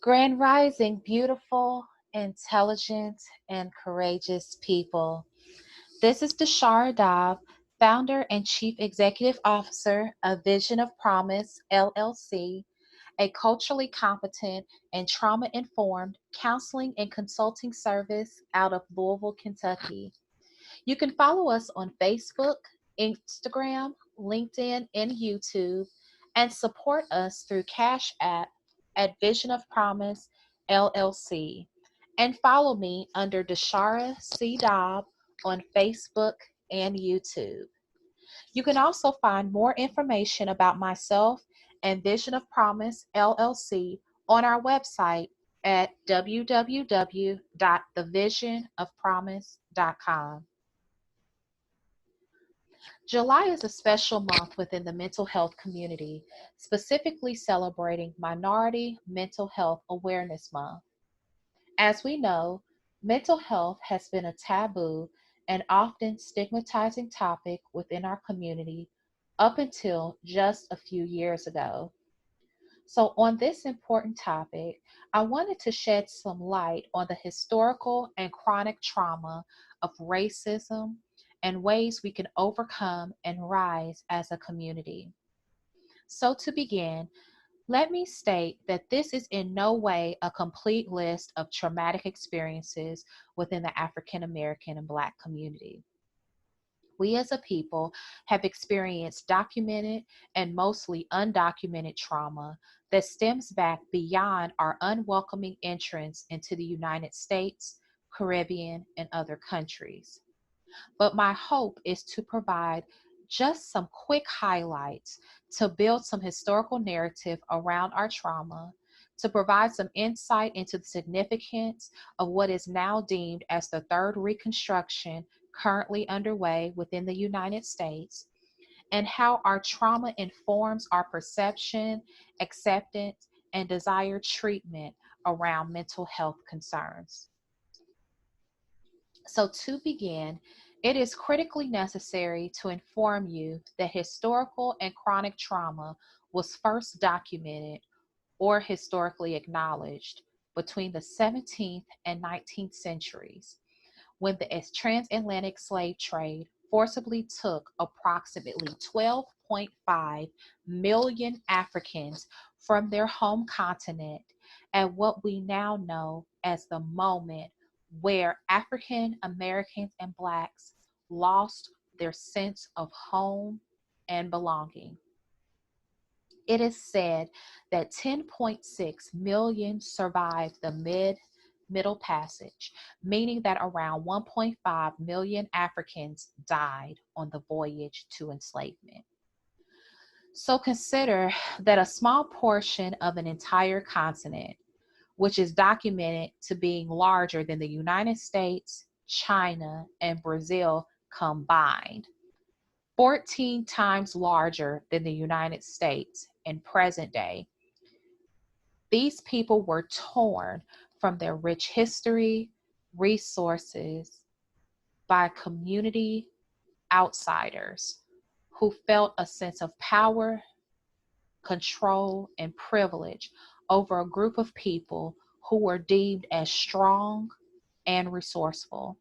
Grand Rising, beautiful, intelligent, and courageous people. This is DeShara Doub, founder and chief executive officer of Vision of Promise, LLC, a culturally competent and trauma informed counseling and consulting service out of Louisville, Kentucky. You can follow us on Facebook, Instagram, LinkedIn, and YouTube, and support us through Cash App at Vision of Promise LLC. And follow me under DeShara C. Dobb on Facebook and YouTube. You can also find more information about myself and Vision of Promise LLC on our website at www.thevisionofpromise.com. July is a special month within the mental health community, specifically celebrating Minority Mental Health Awareness Month. As we know, mental health has been a taboo and often stigmatizing topic within our community up until just a few years ago. So, on this important topic, I wanted to shed some light on the historical and chronic trauma of racism and ways we can overcome and rise as a community. So, to begin, let me state that this is in no way a complete list of traumatic experiences within the African American and Black community. We as a people have experienced documented and mostly undocumented trauma that stems back beyond our unwelcoming entrance into the United States, Caribbean, and other countries. But my hope is to provide just some quick highlights to build some historical narrative around our trauma, to provide some insight into the significance of what is now deemed as the third Reconstruction currently underway within the United States, and how our trauma informs our perception, acceptance, and desired treatment around mental health concerns. So, to begin, it is critically necessary to inform you that historical and chronic trauma was first documented or historically acknowledged between the 17th and 19th centuries, when the transatlantic slave trade forcibly took approximately 12.5 million Africans from their home continent at what we now know as the moment where African Americans and Blacks lost their sense of home and belonging. It is said that 10.6 million survived the Middle Passage, meaning that around 1.5 million Africans died on the voyage to enslavement. So consider that a small portion of an entire continent, which is documented to being larger than the United States, China, and Brazil combined, 14 times larger than the United States in present day. These people were torn from their rich history, resources by community outsiders who felt a sense of power, control, and privilege over a group of people who were deemed as strong and resourceful.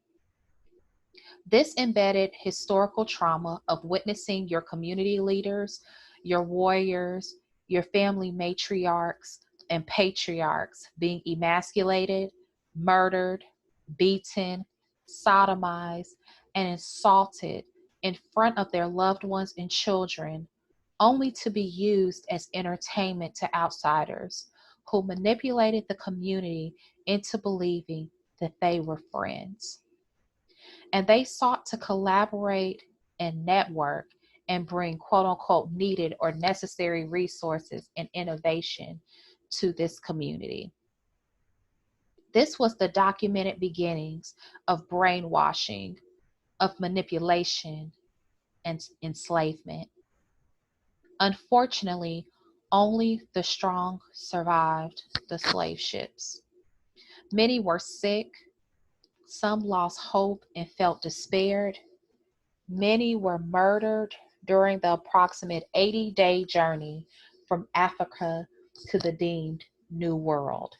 This embedded historical trauma of witnessing your community leaders, your warriors, your family matriarchs and patriarchs being emasculated, murdered, beaten, sodomized, and assaulted in front of their loved ones and children, only to be used as entertainment to outsiders who manipulated the community into believing that they were friends. And they sought to collaborate and network and bring quote unquote needed or necessary resources and innovation to this community. This was the documented beginnings of brainwashing, of manipulation, and enslavement. Unfortunately, only the strong survived the slave ships. Many were sick, some lost hope and felt despaired. Many were murdered during the approximate 80-day journey from Africa to the deemed New World.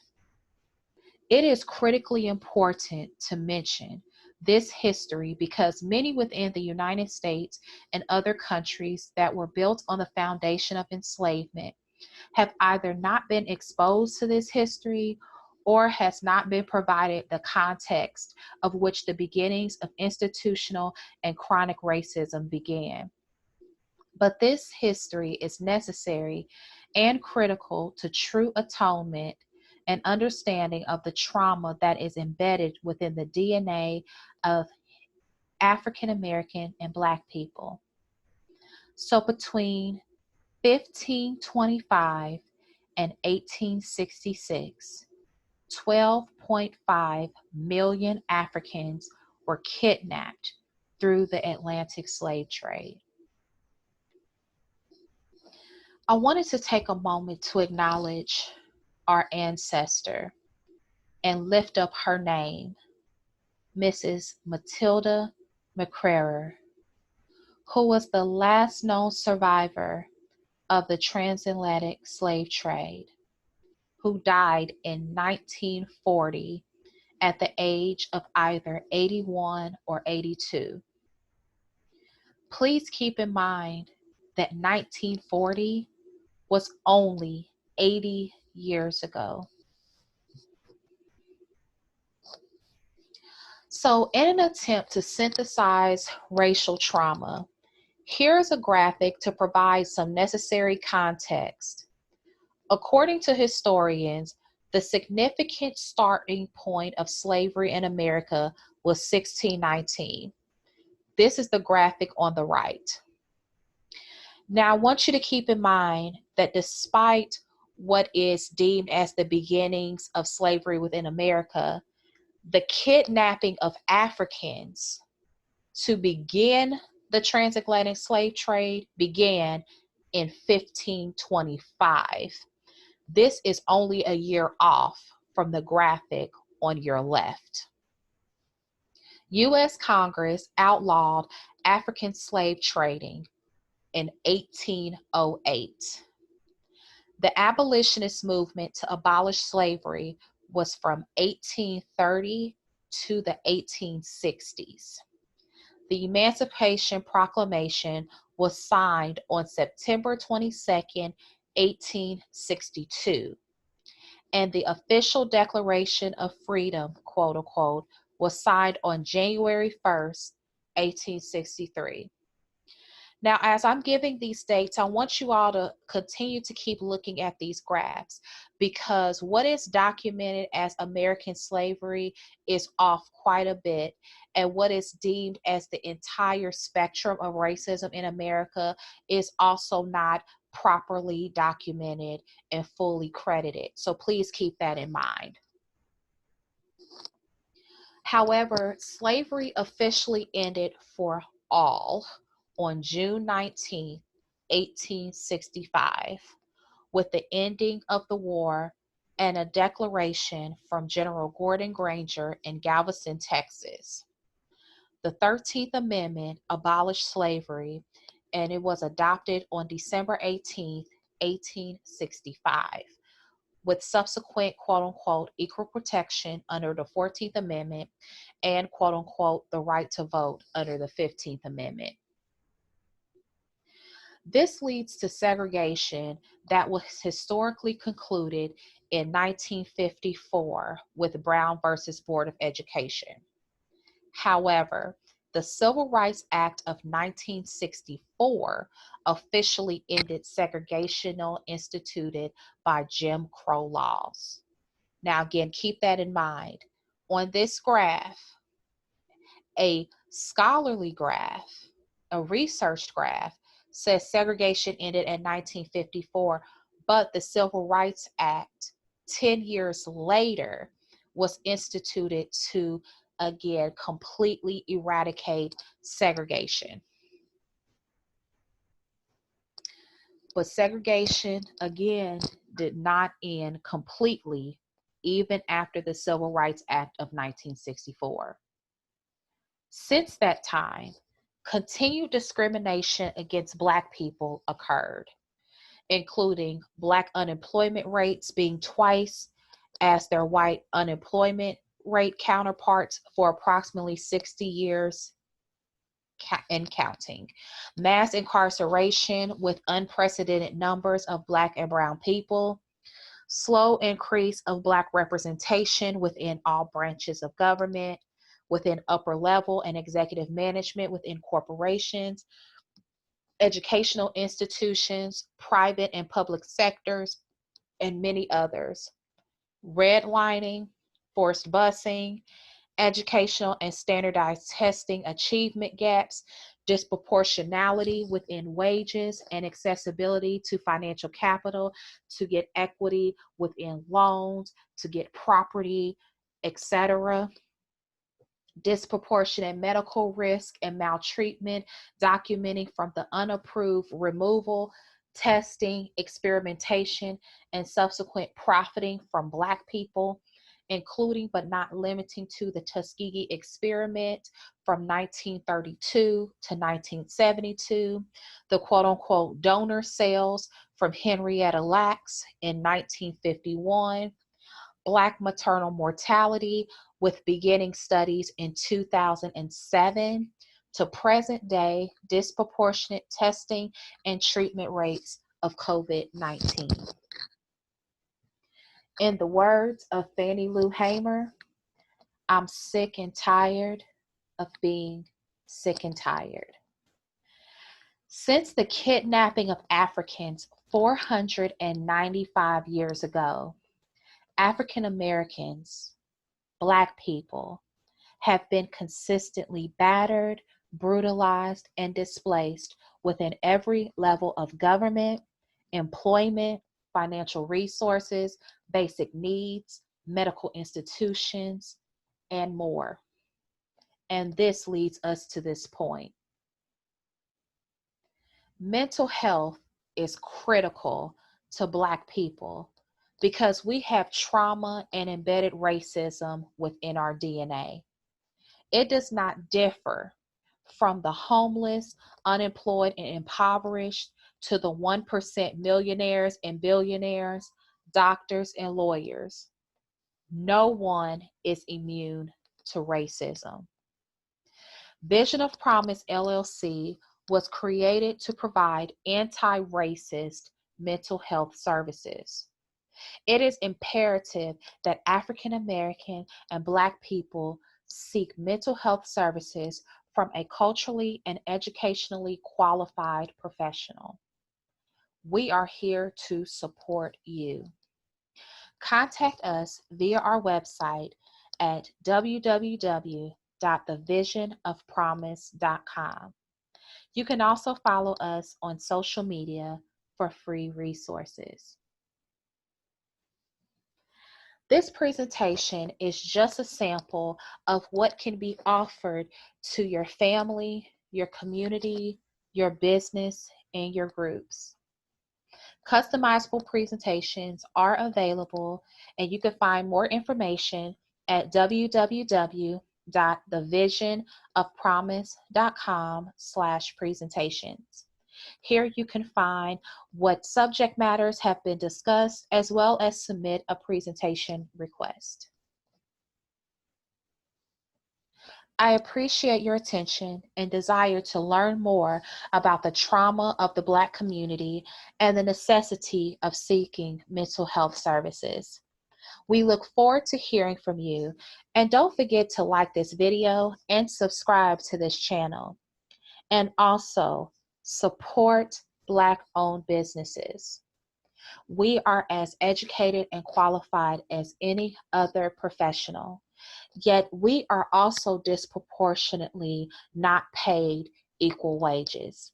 It is critically important to mention this history because many within the United States and other countries that were built on the foundation of enslavement have either not been exposed to this history or has not been provided the context of which the beginnings of institutional and chronic racism began. But this history is necessary and critical to true atonement and understanding of the trauma that is embedded within the DNA of African American and Black people. So between 1525 and 1866, 12.5 million Africans were kidnapped through the Atlantic slave trade. I wanted to take a moment to acknowledge our ancestor and lift up her name, Mrs. Matilda McCrarer, who was the last known survivor of the transatlantic slave trade, who died in 1940 at the age of either 81 or 82. Please keep in mind that 1940 was only 80 years ago. So, in an attempt to synthesize racial trauma, here's a graphic to provide some necessary context. According to historians, the significant starting point of slavery in America was 1619. This is the graphic on the right. Now, I want you to keep in mind that despite what is deemed as the beginnings of slavery within America, the kidnapping of Africans to begin the transatlantic slave trade began in 1525. This is only a year off from the graphic on your left. U.S. Congress outlawed African slave trading in 1808. The abolitionist movement to abolish slavery was from 1830 to the 1860s. The Emancipation Proclamation was signed on September 22nd, 1862, and the official Declaration of Freedom, quote unquote, was signed on January 1st, 1863. Now, as I'm giving these dates, I want you all to continue to keep looking at these graphs because what is documented as American slavery is off quite a bit. And what is deemed as the entire spectrum of racism in America is also not properly documented and fully credited. So please keep that in mind. However, slavery officially ended for all on June 19, 1865, with the ending of the war and a declaration from General Gordon Granger in Galveston, Texas. The 13th Amendment abolished slavery, and it was adopted on December 18, 1865, with subsequent quote-unquote equal protection under the 14th Amendment and quote-unquote the right to vote under the 15th Amendment. This leads to segregation that was historically concluded in 1954 with Brown versus Board of Education. However, the Civil Rights Act of 1964 officially ended segregation instituted by Jim Crow laws. Now, again, keep that in mind. On this graph, a scholarly graph, a researched graph, says segregation ended in 1954, but the Civil Rights Act 10 years later was instituted to, again, completely eradicate segregation. But segregation, again, did not end completely even after the Civil Rights Act of 1964. Since that time, continued discrimination against Black people occurred, including Black unemployment rates being twice as their white unemployment rate counterparts for approximately 60 years and counting. Mass incarceration with unprecedented numbers of Black and brown people. Slow increase of Black representation within all branches of government, within upper level and executive management within corporations, educational institutions, private and public sectors, and many others. Redlining, forced busing, educational and standardized testing achievement gaps, disproportionality within wages and accessibility to financial capital, to get equity within loans, to get property, etc. Disproportionate medical risk and maltreatment, documenting from the unapproved removal, testing, experimentation, and subsequent profiting from Black people, including but not limiting to the Tuskegee experiment from 1932 to 1972, the quote-unquote donor cells from Henrietta Lacks in 1951, Black maternal mortality with beginning studies in 2007 to present day disproportionate testing and treatment rates of COVID-19. In the words of Fannie Lou Hamer, I'm sick and tired of being sick and tired. Since the kidnapping of Africans 495 years ago, African Americans, Black people, have been consistently battered, brutalized, and displaced within every level of government, employment, financial resources, basic needs, medical institutions, and more. And this leads us to this point. Mental health is critical to Black people because we have trauma and embedded racism within our DNA. It does not differ from the homeless, unemployed, and impoverished to the 1% millionaires and billionaires, doctors, and lawyers. No one is immune to racism. Vision of Promise LLC was created to provide anti-racist mental health services. It is imperative that African American and Black people seek mental health services from a culturally and educationally qualified professional. We are here to support you. Contact us via our website at www.thevisionofpromise.com. You can also follow us on social media for free resources. This presentation is just a sample of what can be offered to your family, your community, your business, and your groups. Customizable presentations are available, and you can find more information at www.thevisionofpromise.com/presentations. Here you can find what subject matters have been discussed, as well as submit a presentation request. I appreciate your attention and desire to learn more about the trauma of the Black community and the necessity of seeking mental health services. We look forward to hearing from you, and don't forget to like this video and subscribe to this channel. And also, support Black-owned businesses. We are as educated and qualified as any other professional, yet we are also disproportionately not paid equal wages.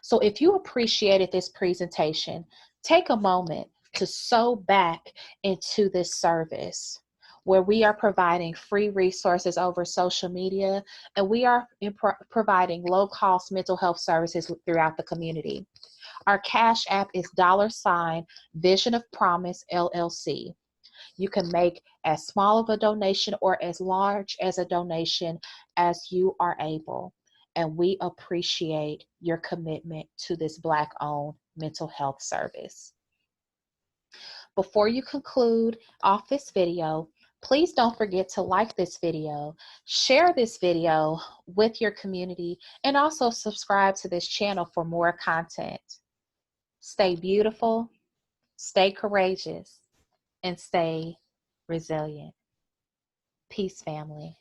So if you appreciated this presentation, take a moment to sew back into this service where we are providing free resources over social media, and we are providing low-cost mental health services throughout the community. Our Cash App is $Vision of Promise LLC. You can make as small of a donation or as large as a donation as you are able, and we appreciate your commitment to this Black-owned mental health service. Before you conclude off this video, please don't forget to like this video, share this video with your community, and also subscribe to this channel for more content. Stay beautiful, stay courageous, and stay resilient. Peace, family.